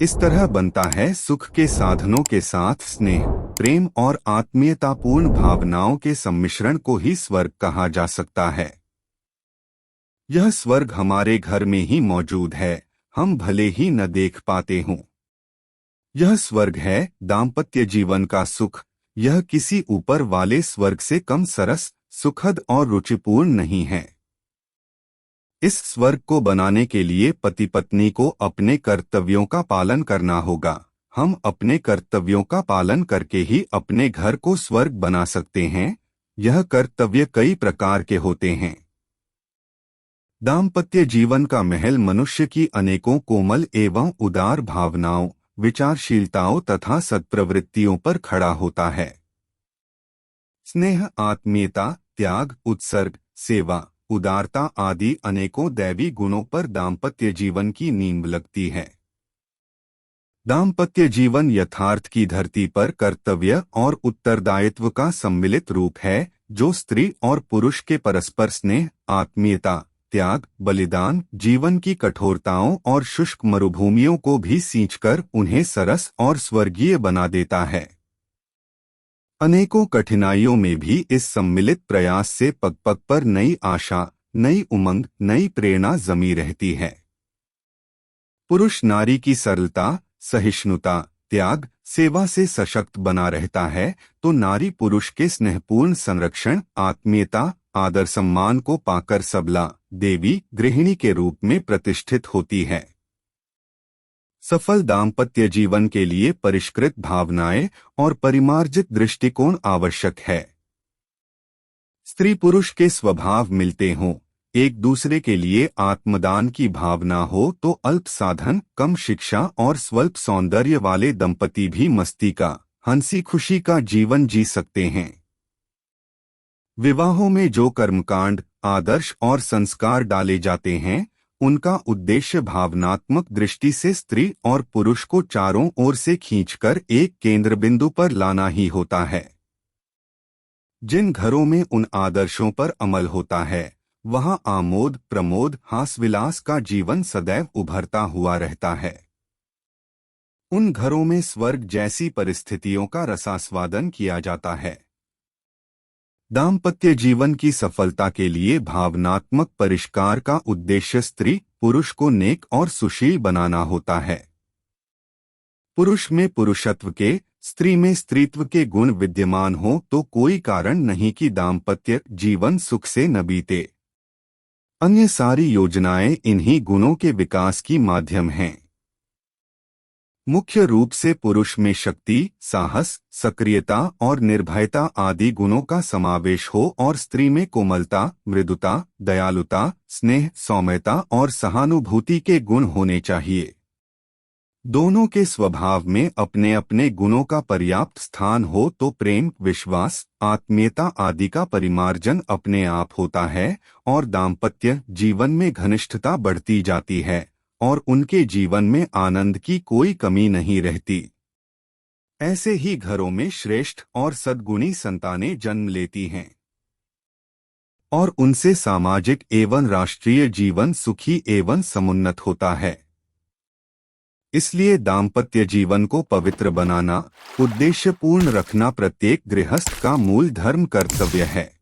इस तरह बनता है सुख के साधनों के साथ स्नेह, प्रेम और आत्मीयतापूर्ण भावनाओं के सम्मिश्रण को ही स्वर्ग कहा जा सकता है। यह स्वर्ग हमारे घर में ही मौजूद है, हम भले ही न देख पाते हों। यह स्वर्ग है दाम्पत्य जीवन का सुख। यह किसी ऊपर वाले स्वर्ग से कम सरस, सुखद और रुचिपूर्ण नहीं है। इस स्वर्ग को बनाने के लिए पति पत्नी को अपने कर्तव्यों का पालन करना होगा। हम अपने कर्तव्यों का पालन करके ही अपने घर को स्वर्ग बना सकते हैं। यह कर्तव्य कई प्रकार के होते हैं। दाम्पत्य जीवन का महल मनुष्य की अनेकों कोमल एवं उदार भावनाओं, विचारशीलताओं तथा सत्प्रवृत्तियों पर खड़ा होता है। स्नेह, आत्मीयता, त्याग, उत्सर्ग, सेवा, उदारता आदि अनेकों दैवी गुणों पर दाम्पत्य जीवन की नींव लगती है। दाम्पत्य जीवन यथार्थ की धरती पर कर्तव्य और उत्तरदायित्व का सम्मिलित रूप है, जो स्त्री और पुरुष के परस्पर स्नेह, आत्मीयता, त्याग, बलिदान, जीवन की कठोरताओं और शुष्क मरुभूमियों को भी सींचकर उन्हें सरस और स्वर्गीय बना देता है। अनेकों कठिनाइयों में भी इस सम्मिलित प्रयास से पग पग पर नई आशा, नई उमंग, नई प्रेरणा जमी रहती है। पुरुष नारी की सरलता, सहिष्णुता, त्याग, सेवा से सशक्त बना रहता है, तो नारी पुरुष के स्नेहपूर्ण संरक्षण, आत्मीयता, आदर सम्मान को पाकर सबला, देवी, गृहिणी के रूप में प्रतिष्ठित होती है। सफल दाम्पत्य जीवन के लिए परिष्कृत भावनाएं और परिमार्जित दृष्टिकोण आवश्यक है। स्त्री पुरुष के स्वभाव मिलते हों, एक दूसरे के लिए आत्मदान की भावना हो, तो अल्प साधन, कम शिक्षा और स्वल्प सौंदर्य वाले दंपति भी मस्ती का, हंसी खुशी का जीवन जी सकते हैं। विवाहों में जो कर्मकांड, आदर्श और संस्कार डाले जाते हैं, उनका उद्देश्य भावनात्मक दृष्टि से स्त्री और पुरुष को चारों ओर से खींचकर एक केंद्र बिंदु पर लाना ही होता है। जिन घरों में उन आदर्शों पर अमल होता है, वहां आमोद प्रमोद, हासविलास का जीवन सदैव उभरता हुआ रहता है। उन घरों में स्वर्ग जैसी परिस्थितियों का रसास्वादन किया जाता है। दाम्पत्य जीवन की सफलता के लिए भावनात्मक परिष्कार का उद्देश्य स्त्री पुरुष को नेक और सुशील बनाना होता है। पुरुष में पुरुषत्व के, स्त्री में स्त्रीत्व के गुण विद्यमान हो तो कोई कारण नहीं कि दाम्पत्य जीवन सुख से न बीते। अन्य सारी योजनाएं इन्हीं गुणों के विकास की माध्यम हैं। मुख्य रूप से पुरुष में शक्ति, साहस, सक्रियता और निर्भयता आदि गुणों का समावेश हो और स्त्री में कोमलता, मृदुता, दयालुता, स्नेह, सौम्यता और सहानुभूति के गुण होने चाहिए। दोनों के स्वभाव में अपने अपने गुणों का पर्याप्त स्थान हो तो प्रेम, विश्वास, आत्मीयता आदि का परिमार्जन अपने आप होता है और दाम्पत्य जीवन में घनिष्ठता बढ़ती जाती है और उनके जीवन में आनंद की कोई कमी नहीं रहती। ऐसे ही घरों में श्रेष्ठ और सद्गुणी संतानें जन्म लेती हैं और उनसे सामाजिक एवं राष्ट्रीय जीवन सुखी एवं समुन्नत होता है। इसलिए दाम्पत्य जीवन को पवित्र बनाना, उद्देश्यपूर्ण रखना प्रत्येक गृहस्थ का मूल धर्म कर्तव्य है।